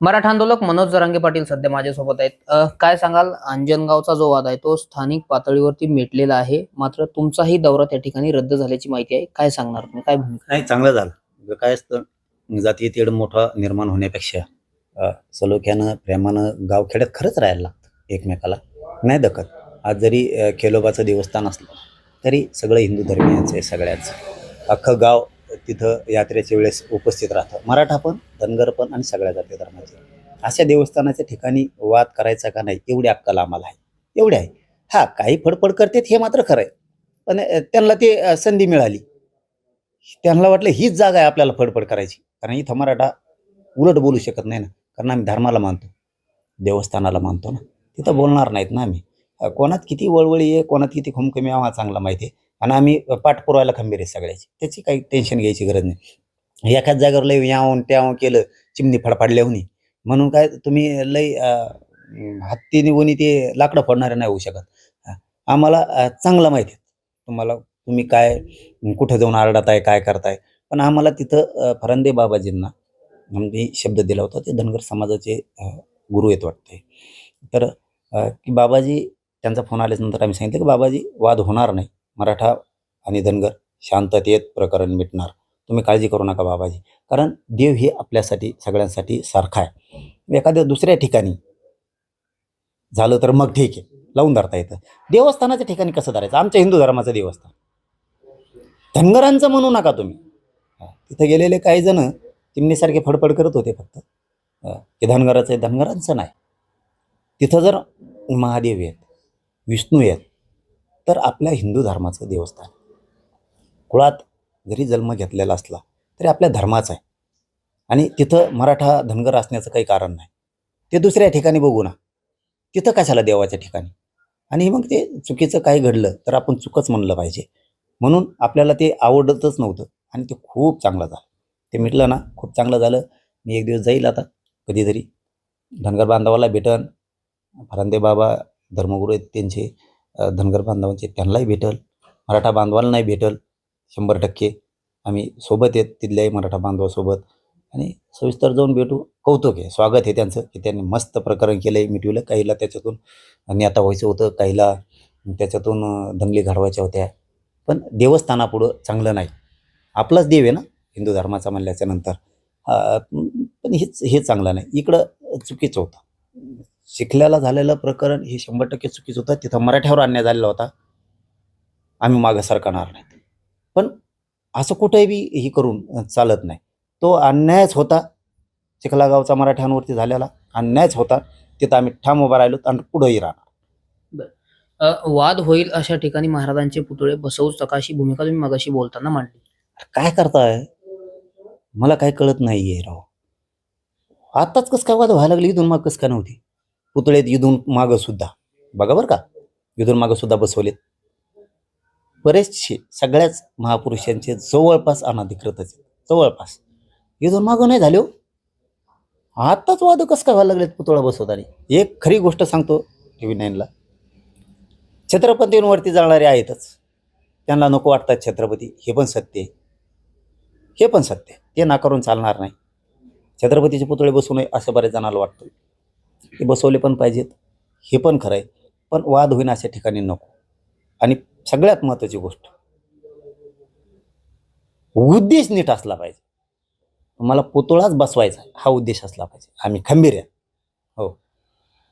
मराठा आंदोलक मनोज जरांगे पाटील सध्या माझ्यासोबत आहेत. काय सांगाल, अंजनगावचा जो वाद आहे तो स्थानिक पातळीवरती मिटलेला आहे, मात्र तुमचाही दौरा त्या ठिकाणी रद्द झाल्याची माहिती आहे. काय सांगणार तुम्ही, काय भूमिका? नाही, चांगलं झालं. काय असतं, जातीय तेढ मोठा निर्माण होण्यापेक्षा सलोख्यानं प्रेमानं गावखेड्यात खरंच राहायला लागतं एकमेकाला, नाही दखत. आज जरी खेलोबाचं देवस्थान असलं तरी सगळं हिंदू धर्मियांचं आहे. सगळ्याच अख्खं गाव तिथं यात्रेच्या वेळेस उपस्थित राहतं. मराठा पण, धनगर पण आणि सगळ्या जाती धर्माचे. अशा देवस्थानाच्या ठिकाणी वाद करायचा का नाही एवढी अक्कल आम्हाला आहे, एवढी आहे. हा, काही फडफड करतात हे मात्र खरं आहे, पण त्यांना ते संधी मिळाली, त्यांना वाटलं हीच जागा आहे आपल्याला फडफड करायची. कारण इथं मराठा उलट बोलू शकत नाही ना, कारण आम्ही धर्माला मानतो, देवस्थानाला मानतो ना, तिथं बोलणार नाहीत ना आम्ही. कोणात किती वळवळी आहे, कोणात किती खुमखुमी आम्हाला चांगला माहिती आहे. आणि आम्ही पाठ पुरवायला खंबीर आहे सगळ्याची, त्याची काही टेन्शन घ्यायची गरज नाही. एखाद्या जागेवर लय यावून त्यावून केलं, चिमणी फडफडल्याहुनी, म्हणून काय तुम्ही लय हत्तीने वनी ते लाकडं फोडणारे नाही होऊ शकत. आम्हाला चांगलं माहिती आहे तुम्हाला, तुम्ही काय कुठं जाऊन आरडताय, काय करताय. पण आम्हाला तिथं फरंदे बाबाजींना मी शब्द दिला होता, ते धनगर समाजाचे गुरु आहेत वाटते. तर की बाबाजी, त्यांचा फोन आल्यानंतर आम्ही सांगितलं की बाबाजी, वाद होणार नाही, मराठा आणि धनगर शांततेत प्रकरण मिटणार, तुम्ही काळजी करू नका बाबाजी. कारण देव हे आपल्यासाठी सगळ्यांसाठी सारखा आहे. एखाद्या दुसऱ्या ठिकाणी झालं तर मग ठीक आहे, लावून धरता येतं. देवस्थानाच्या ठिकाणी कसं धरायचं? आमच्या हिंदू धर्माचं देवस्थान, धनगरांचं म्हणू नका तुम्ही. तिथे गेलेले काही जण चिमणीसारखे फडफड करत होते फक्त, की धनगराचं आहे. धनगरांचं नाही. तिथं जर महादेव आहेत, विष्णू आहेत, तर आपल्या हिंदू धर्माचं देवस्थान. कुळात जरी जन्म घेतलेला असला तरी आपल्या धर्माचा आहे. आणि तिथं मराठा धनगर असण्याचं काही कारण नाही. ते दुसऱ्या ठिकाणी बघू ना, तिथं कशाला देवाच्या ठिकाणी? आणि मग ते चुकीचं काही घडलं तर आपण चुकच म्हणलं पाहिजे. म्हणून आपल्याला ते आवडतच नव्हतं आणि ते खूप चांगलं झालं. ते मिटलं ना, खूप चांगलं झालं. मी एक दिवस जाईल आता कधीतरी, धनगर बांधवाला भेटन, फरंदे बाबा धर्मगुरू आहेत त्यांचे, धनगर बांधवांचे, त्यांनाही भेटल, मराठा बांधवाला नाही भेटल. 100% आम्ही सोबत आहेत तिथल्याही मराठा बांधवासोबत, आणि सविस्तर जाऊन भेटू. कौतुक आहे, स्वागत आहे त्यांचं की त्यांनी मस्त प्रकरण केलं आहे, मिटवलं. काहीला त्याच्यातून नेता व्हायचं होतं, काहीला त्याच्यातून दंगली घडवायच्या होत्या, पण देवस्थानापुढं चांगलं नाही. आपलाच देव आहे ना हिंदू धर्माचा म्हणल्याच्या नंतर. पण हे चांगलं नाही. इकडं चुकीचं होतं. शिकल्याला झालेलं प्रकरण हे 100% चुकीचं होतं. तिथं मराठ्यावर अन्याय झालेला होता, आम्ही मागं सरकणार नाही. पण असं कुठेही बी हे करून चालत नाही. तो अन्यायच होता, चिखला गावचा मराठ्यांवरती झालेला अन्यायच होता. तिथं आम्ही ठाम उभा राहिलो आणि पुढेही राहणार. वाद होईल अशा ठिकाणी महाराजांचे पुतळे बसवूच नका, अशी भूमिका तुम्ही मगाशी बोलताना मांडली. काय करताय, मला काय कळत नाहीये राव. आताच कसं काय वाद व्हायला लागली, इथून माग कसं काय नव्हती? पुतळेत इथून मागं सुद्धा बघा बरं का, इथून मागं सुद्धा बसवलेत. बरेचसे सगळ्याच महापुरुषांचे जवळपास अनाधिकृतच, जवळपास. इथून मागं नाही झाले हो. आताच वाद कसं काय व्हायला लागलेत पुतळा बसवताना? एक खरी गोष्ट सांगतो TV9ला, छत्रपतींवरती जाणारे आहेतच, त्यांना नको वाटतात छत्रपती, हे पण सत्य आहे. हे पण सत्य, ते नाकारून चालणार नाही. छत्रपतीचे पुतळे बसवू नये असं बऱ्याच जणांना वाटतं, ते बसवले पण पाहिजेत, हे पण खरं आहे. पण वाद होईन अशा ठिकाणी नको. आणि सगळ्यात महत्त्वाची गोष्ट, उद्देश नीट असला पाहिजे. मला पुतळाच बसवायचा हा उद्देश असला पाहिजे. आम्ही खंबीर आहे, हो.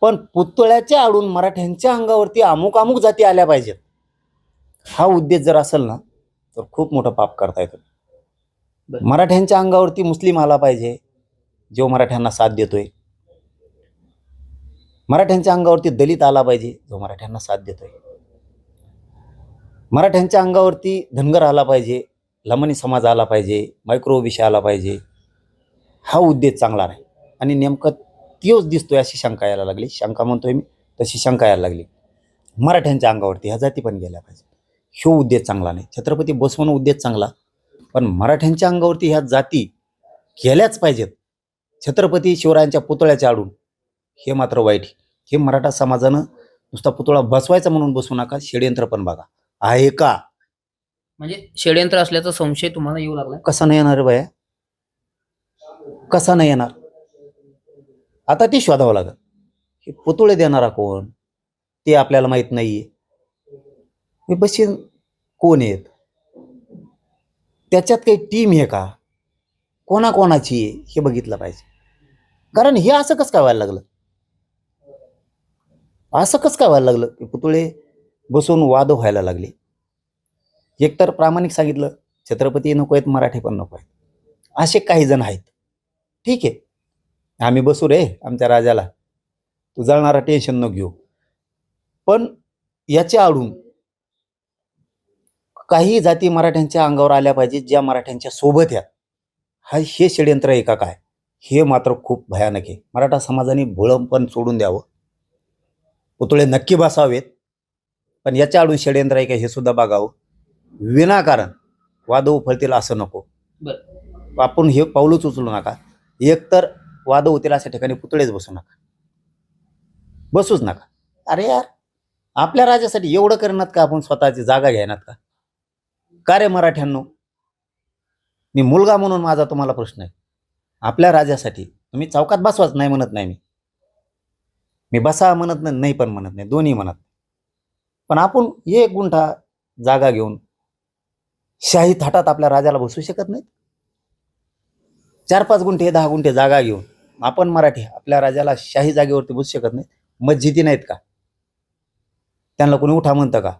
पण पुतळ्याच्या आडून मराठ्यांच्या अंगावरती अमुक अमुक जाती आल्या पाहिजेत, हा उद्देश जर असेल ना, तर खूप मोठं पाप करता येतं. मराठ्यांच्या अंगावरती मुस्लिम आला पाहिजे, जो मराठ्यांना साथ देतोय. मराठ्यांच्या अंगावरती दलित आला पाहिजे, जो मराठ्यांना साथ देतोय. मराठ्यांच्या अंगावरती धनगर आला पाहिजे, लमणी समाज आला पाहिजे, मायक्रो ओबीसी आला पाहिजे. हा उद्देश चांगला नाही. आणि नेमकं तोच दिसतोय अशी शंका यायला लागली. शंका म्हणतोय मी, तशी शंका यायला लागली. मराठ्यांच्या अंगावरती ह्या जाती पण गेल्या पाहिजे, ह्यो उद्देश चांगला नाही. छत्रपती बसवणं उद्देश चांगला, पण मराठ्यांच्या अंगावरती ह्या जाती केल्याच पाहिजेत छत्रपती शिवरायांच्या पुतळ्याच्या आडून, हे मात्र वाईट. हे मराठा समाजानं नुसता पुतळा बसवायचा म्हणून बसवू नका, षडयंत्र पण बघा आहे का. म्हणजे षडयंत्र असल्याचा संशय तुम्हाला येऊ लागला? कसा नाही येणार बाया, कसा नाही येणार? आता ते शोधावं लागेल. हे पुतळे देणारा कोण ते आपल्याला माहित नाहीये. हे बशीन कोण आहेत, त्याच्यात काही टीम आहे का, कोणाकोणाची आहे हे बघितलं पाहिजे. कारण हे असं कसं काय व्हायला लागलं, असं कसं काय व्हायला लागलं की पुतळे बसून वाद व्हायला लागले. एकतर प्रामाणिक सांगितलं छत्रपती नको आहेत, मराठे पण नको आहेत, असे काही जण आहेत. ठीक आहे, आम्ही बसू रे आमच्या राजाला, तू जळणारा टेन्शन न घेऊ. पण याच्या आडून काही जाती मराठ्यांच्या अंगावर आल्या पाहिजेत ज्या मराठ्यांच्या सोबत या. हे षडयंत्र आहे का काय, हे मात्र खूप भयानक आहे. मराठा समाजाने भोळं पण सोडून द्यावं. पुतळे नक्की बसावेत, पण याच्या आडून षडयंत्र आहे का हे सुद्धा बघावं. विनाकारण वाद उफळतील असं नको. आपण हे पाऊलच उचलू नका. एकतर वाद होतील अशा ठिकाणी पुतळेच बसू नका, बसूच नका. अरे यार, आपल्या राजासाठी एवढं करणार का आपण स्वतःची जागा घेणार का? का रे मराठ्यांनो, मी मुलगा म्हणून माझा तुम्हाला प्रश्न आहे. आपल्या राजासाठी तुम्ही चौकात बसवाच नाही म्हणत नाही मी बसा म्हणत नाही पण म्हणत नाही, दोन्ही म्हणत. पण आपण 1 गुंठा जागा घेऊन शाही थाटात आपल्या राजाला बसू शकत नाही. 4-5 गुंठे 10 गुंठे जागा घेऊन आपण मराठी आपल्या राजाला शाही जागेवरती बसू शकत नाही. मस्जिदी नाहीत का, त्यांना कोणी उठा म्हणतं का?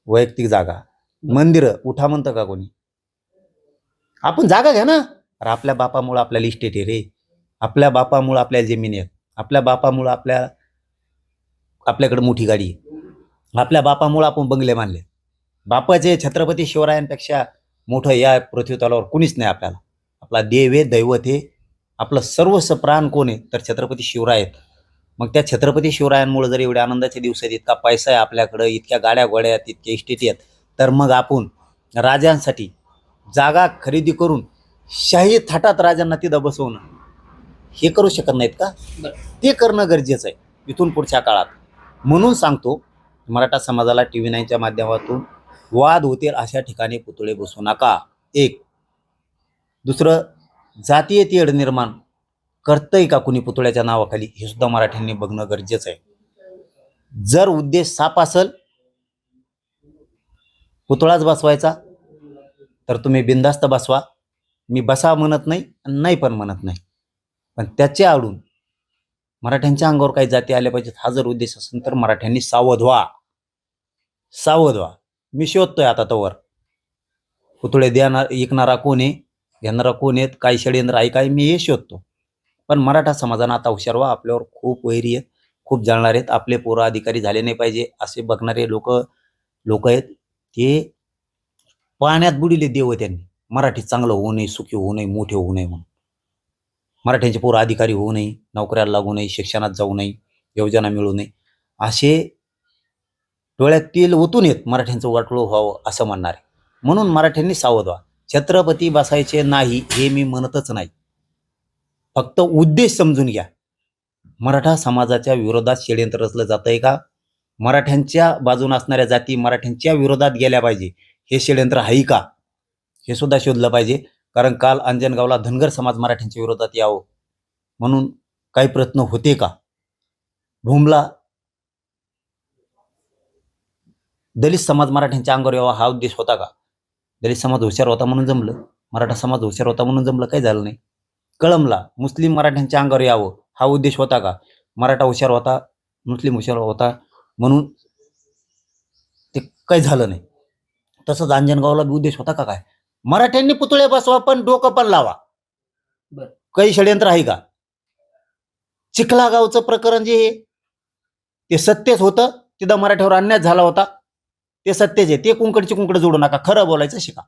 वैयक्तिक जागा, मंदिरं उठा म्हणतं का कोणी? आपण जागा घ्या ना. अरे आपल्या बापामुळे आपल्याला इस्टेट आहे रे, आपल्या बापामुळे आपल्याला जमीन आहे, आपल्या बापामुळे आपल्याकडे मोठी गाडी आहे, आपल्या बापामुळे आपण बंगले बांधले. बापाचे छत्रपती शिवरायांपेक्षा मोठं या पृथ्वी तलावर कुणीच नाही आपल्याला. आपला देव आहे, दैवत आहे, आपलं सर्वस्व प्राण कोण आहे तर छत्रपती शिवराय आहेत. मग त्या छत्रपती शिवरायांमुळे जर एवढ्या आनंदाच्या दिवसात इतका पैसा आहे आपल्याकडं, इतक्या गाड्या गोड्या आहेत, इतक्या इस्टेटी आहेत, तर मग आपण राजांसाठी जागा खरेदी करून शाही थाटात राजांना तिथं बसवणं हे करू शकत नाहीत का? ते करणं गरजेचं आहे इथून पुढच्या काळात. म्हणून सांगतो मराठा समाजाला TV 9च्या माध्यमातून, वाद होतील अशा ठिकाणी पुतळे बसू नका. एक. दुसरं, जातीय तेढ निर्माण करतंय का कुणी पुतळ्याच्या नावाखाली हे सुद्धा मराठ्यांनी बघणं गरजेचं आहे. जर उद्देश साफ असेल पुतळाच बसवायचा तर तुम्ही बिनधास्त बसवा. मी बसा म्हणत नाही, नाही पण म्हणत नाही. पण त्याच्या आडून मराठ्यांच्या अंगावर काही जाती आल्या पाहिजेत हा जर उद्देश असेल तर मराठ्यांनी सावध व्हा, सावध व्हा. मी शोधतोय आता तोवर पुतळे देणार ऐकणारा कोण आहे, घेणारा कोण आहेत, काही षडयंत्र आहे काय, मी हे शोधतो. पण मराठा समाजानं आता हुशार व्हा. आपल्यावर खूप वैरी आहेत, खूप जळणार आहेत. आपले पोरं अधिकारी झाले नाही पाहिजे असे बघणारे लोक आहेत. ते पाण्यात बुडिले देव त्यांनी. मराठी चांगलं होऊ नये, सुखी होऊ नये, मोठे होऊ नये म्हणून. मराठ्यांचे पोरं अधिकारी होऊ नये, नोकऱ्याला लागू नये, शिक्षणात जाऊ नये, योजना मिळू नये, असे डोळ्यात तेल ओतून येत मराठ्यांचं वाटोळं व्हावं असं म्हणणार आहे. म्हणून मराठ्यांनी सावध व्हा. छत्रपती बसायचे नाही हे मी म्हणतच नाही, फक्त उद्देश समजून घ्या. मराठा समाजाच्या विरोधात षडयंत्र रचलं जातंय का? मराठ्यांच्या बाजूने असणाऱ्या जाती मराठ्यांच्या विरोधात गेल्या पाहिजे हे षडयंत्र आहे का हे सुद्धा शोधलं पाहिजे. कारण काल अंजनगावला धनगर समाज मराठ्यांच्या विरोधात यावं म्हणून काही प्रयत्न होते का? भूमला दलित समाज मराठ्यांच्या अंगावर यावा हा उद्देश होता का? दलित समाज हुशार होता म्हणून जमलं, मराठा समाज हुशार होता म्हणून जमलं, काही झालं नाही. कळमला मुस्लिम मराठ्यांच्या अंगावर यावं हा उद्देश होता का? मराठा हुशार होता, मुस्लिम हुशार होता म्हणून ते काही झालं नाही. तसंच अंजनगावला उद्देश होता का काय? मराठ्यांनी पुतळे बसवा पण डोकं पण लावा. काही षडयंत्र आहे का? चिखला गावचं प्रकरण जे आहे ते सत्यच होतं, तिथं मराठ्यावर अन्याय झाला होता, ते सत्यच आहे. ते कुंकडची कुंकड जोडू नका, खरं बोलायचं शिका.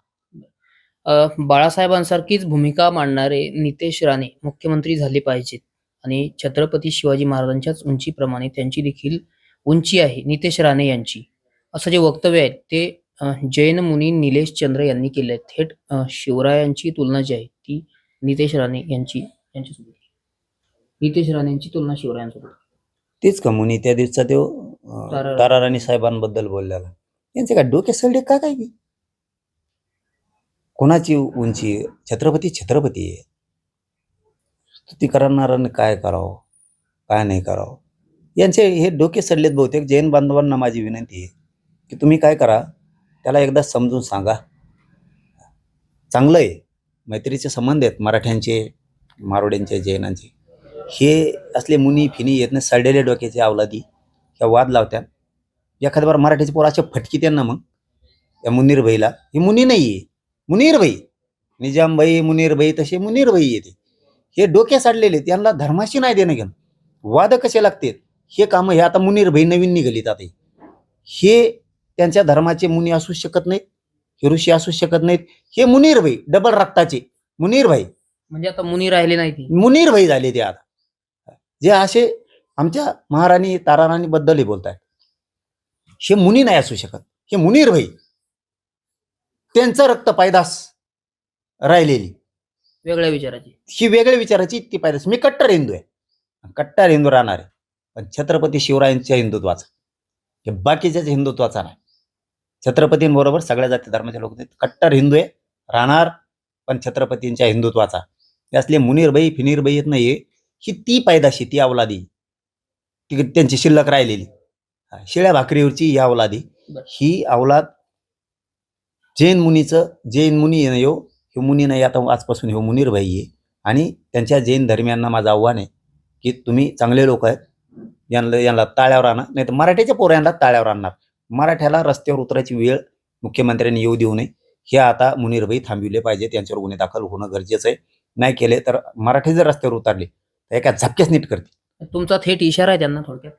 बाळासाहेबांसारखीच भूमिका मांडणारे नितेश राणे मुख्यमंत्री झाले पाहिजेत आणि छत्रपती शिवाजी महाराजांच्याच उंचीप्रमाणे त्यांची देखील उंची आहे नितेश राणे यांची, असं जे वक्तव्य आहे ते जैन मुनी निलेश चंद्र यांनी केले आहे. थेट शिवरायांची तुलना जी आहे ती नितेश राणे यांच्यासोबत, नितेश राणे यांची तुलना शिवरायांसोबत. तेच का मुनी त्या दिवसा तो ताराराणी साहेबांबद्दल बोललेला, त्यांचे काय डोके सडले का काय? कोणाची उंची? छत्रपती छत्रपती आहे. स्तुती करणाऱ्याने काय करावं, काय नाही करावं, यांचे हे डोके सडलेत बहुतेक. जैन बांधवांना माझी विनंती आहे की तुम्ही काय करा, त्याला एकदा समजून सांगा. चांगलं आहे, मैत्रीचे संबंध आहेत मराठ्यांचे, मारोड्यांचे, जैनांचे. हे असले मुनी फिनी येत नाही, सडलेल्या डोक्याचे अवलादी ह्या वाद लावत्या. एखाद्या बार मराठीचे पोरं असे फटकी त्यांना मग या मुनीर भाईला, ही मुनी नाही आहे, मुनीर भाई, निजामबाई मुनीरबाई तसे मुनीरबाई येते. हे डोके साडलेले, त्यांना धर्माशी नाही देणं घेणं. वाद कसे लागते हे कामं हे आता मुनीरबाई नवीन निघालीत. आता हे त्यांच्या धर्माचे मुनी असू शकत नाहीत, हे ऋषी असू शकत नाहीत. हे मुनीरबाई डबल रक्ताचे मुनीरबाई, म्हणजे आता मुनी राहिले नाही ती. मुनीरबाई झाले ते आता. जे असे आमच्या महाराणी ताराराणी बद्दलही बोलतायत, हे मुनी नाही असू शकत, हे मुनीरबाई. त्यांचं रक्त पायदास राहिलेली, वेगळ्या विचाराची. ही वेगळ्या विचाराची ती पायदास. मी कट्टर हिंदू आहे, कट्टर हिंदू राहणार आहे, पण छत्रपती शिवरायांच्या हिंदुत्वाचा, हे बाकीच्याच हिंदुत्वाचा नाही. छत्रपतींबरोबर सगळ्या जाती धर्माचे लोक आहेत. कट्टर हिंदू आहे, राहणार पण छत्रपतींच्या हिंदुत्वाचा. हे असले मुनीरबाई फिनीरबाई येत नाहीये, ही ती पायदाशी, ती अवलादी, ती त्यांची शिल्लक राहिलेली शिळ्या भाकरीवरची ही अवलादी. ही अवलाद जैन मुनीचं, जैन मुनी येऊ, हे मुनी नाही आता आजपासून हे मुनीरबाई आहे. आणि त्यांच्या जैन धर्मियांना माझं आव्हान आहे की तुम्ही चांगले लोक आहेत, यांना ताळ्यावर आणा, नाही तर मराठ्याच्या पोरांना ताळ्यावर आणणार. मराठ्याला रस्त्यावर उतरायची वेळ मुख्यमंत्र्यांनी येऊ देऊ नये, हे आता मुनीरबाई थांबविले पाहिजे. त्यांच्यावर गुन्हे दाखल होणं गरजेचं आहे. नाही केले तर मराठी जर रस्त्यावर उतरले तर एका झपक्याच नीट करतील. तुमचा थेट इशारा आहे त्यांना थोडक्यात.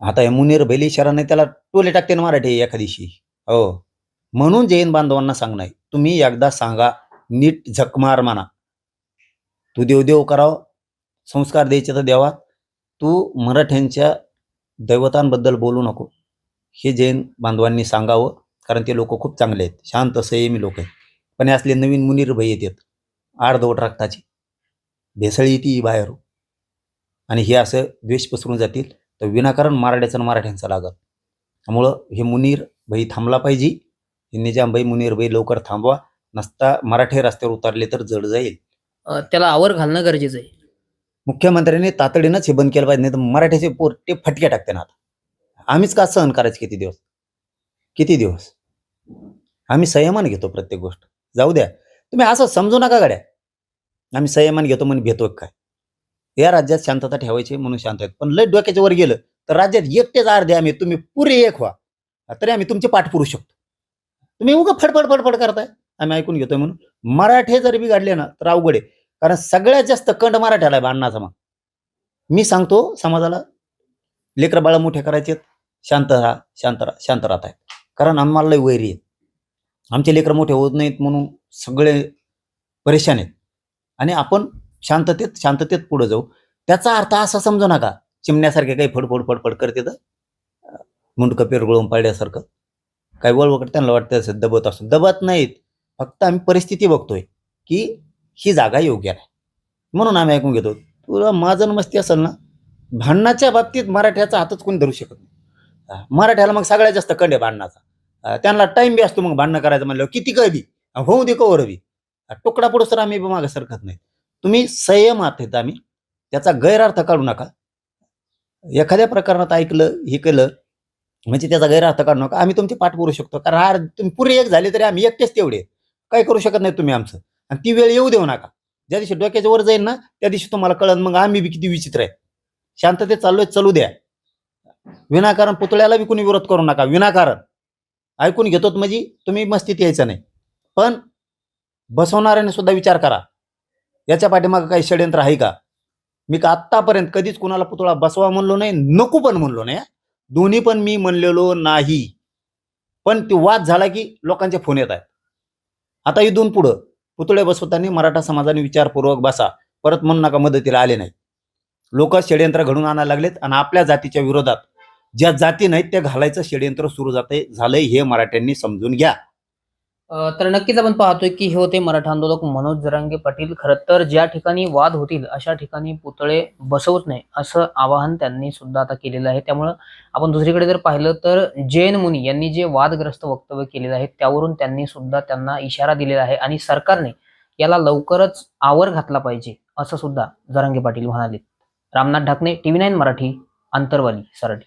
आता हे मुनीरबाईला इशारा नाही, त्याला टोले टाकते ना मराठी एखादीशी. हो, म्हणून जैन बांधवांना सांगणं आहे, तुम्ही एकदा सांगा, नीट झकमार म्हणा. तू देवदेव करावं, संस्कार द्यायचे तर देवा, तू मराठ्यांच्या दैवतांबद्दल बोलू नको, हे जैन बांधवांनी सांगावं. कारण ते लोक खूप चांगले आहेत, शांत संयमी लोक आहेत. पण हे असले नवीन मुनीरबाई येतात, अर्धवट रक्ताची भेसळी ती बाहेर, आणि हे असं द्वेष पसरून जातील तर विनाकारण मराठ्याचं आणि मराठ्यांचं लागत. त्यामुळं हे मुनीरबाई थांबला पाहिजे. हे निजामबाई मुनीरबाई लवकर थांबवा, नसता मराठे रस्त्यावर उतरले तर जड जाईल. त्याला आवर घालणं गरजेचं आहे. मुख्यमंत्र्यांनी तातडीनंच हे बंद केलं पाहिजे, नाही तर मराठ्याचे पोर ते फटके टाकते ना. आता आम्हीच का सहन करायचे किती दिवस, किती दिवस. आम्ही संयमान घेतो प्रत्येक गोष्ट. जाऊ द्या, तुम्ही असं समजू नका गड्या, आम्ही संयमान घेतो म्हणून घेतो काय. या राज्यात शांतता ठेवायची म्हणून शांत आहेत, पण लय डोक्याच्या वर गेलं तर राज्यात एकटेच अर्धे आम्ही, तुम्ही पुरे एक व्हा, तरी आम्ही तुमचे पाठ पुरू शकतो. तुम्ही उगा फडफड फडफड करताय, आम्ही ऐकून घेतोय म्हणून. मराठे जर बिघडले ना तर अवघड आहे, कारण सगळ्यात जास्त कंड मराठ्याला आहे भांडणाचा. मग मी सांगतो समाजाला, लेकरं बाळा मोठे करायचे, शांत राहा, शांत राहा, शांत राहत आहेत. कारण आम्हाला लय वैरी आहेत, आमचे लेकरं मोठे होत नाहीत म्हणून सगळे परेशान आहेत. आणि आपण शांततेत शांततेत पुढे जाऊ. त्याचा अर्थ असा समजू नका चिमण्यासारखे काही फडफड फडफड करते तर मुंडकं पेरगळून पाडल्यासारखं काही वळवकट त्यांना वाटतं दबत असतो. दबत नाहीत, फक्त आम्ही परिस्थिती बघतोय की ही जागा योग्य नाही म्हणून आम्ही ऐकून घेतो. तुला माझं मस्ती असेल ना, भांडणाच्या बाबतीत मराठ्याचा हातच कोणी धरू शकत नाही. मराठ्याला मग सगळ्यात जास्त कंड आहे भांडणाचा. त्यांना टाइम बी असतो मग भांडणं करायचं म्हणल्यावर, किती काय बी होऊ दे कवर बी, तुकडा पुढं तर आम्ही मागं सरकत नाही. तुम्ही संयम आहात, आम्ही त्याचा गैरअर्थ काढू नका. एखाद्या प्रकरणात ऐकलं हे केलं म्हणजे त्याचा गैरअर्थ काढू नका. आम्ही तुमची पाठ पुरू शकतो, कारण तुम्ही पुरे एक झाले तरी आम्ही एकटेच तेवढे, काय करू शकत नाही तुम्ही आमचं. आणि ती वेळ येऊ देऊ नका. ज्या दिवशी डोक्याच्या वर जाईल ना त्या दिवशी तुम्हाला कळत मग आम्ही बी किती विचित्र आहे. शांततेत चाललोय, चालू द्या. विनाकारण पुतळ्याला बी कोणी विरोध करू नका. विनाकारण ऐकून घेतो म्हणजे तुम्ही मस्तीत यायचं नाही, पण बसवणाऱ्याने सुद्धा विचार करा, याच्या पाठीमागं काही षडयंत्र आहे का. मी का आत्तापर्यंत कधीच कुणाला पुतळा बसवा म्हणलो नाही, नको पण म्हणलो नाही. दोन्ही पण मी म्हणलेलो नाही. पण ती वाद झाला की लोकांचे फोन येत आहेत. आता इथून पुढं पुतळे बसवताना मराठा समाजाने विचारपूर्वक बसा. परत म्हणू नका मदतीला आले नाही. लोक षडयंत्र घडून आणायला लागलेत आणि आपल्या जातीच्या विरोधात ज्या जाती नाहीत त्या घालायचं षडयंत्र सुरू झालंय, हे मराठ्यांनी समजून घ्या. तर नक्कीच आपण पाहतोय की हे होते मराठा आंदोलक मनोज जरांगे पाटील. खरं तर ज्या ठिकाणी वाद होतील अशा ठिकाणी पुतळे बसवत नाही असं आवाहन त्यांनी सुद्धा आता केलेलं आहे. त्यामुळं आपण दुसरीकडे जर पाहिलं तर जैन मुनी यांनी जे वादग्रस्त वक्तव्य केलेलं आहे त्यावरून त्यांनी सुद्धा त्यांना इशारा दिलेला आहे आणि सरकारने याला लवकरच आवर घातला पाहिजे असं सुद्धा जरांगे पाटील म्हणाले. रामनाथ ढाकणे, TV9 मराठी, आंतरवाली, सराटी.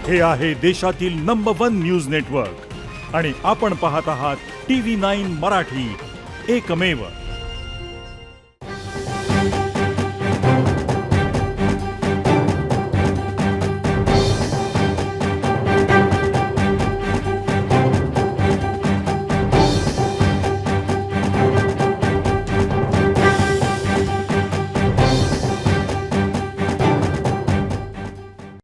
हे आहे देशातील नंबर 1 न्यूज नेटवर्क आणि आपण पाहत आहात TV9 मराठी, एकमेव.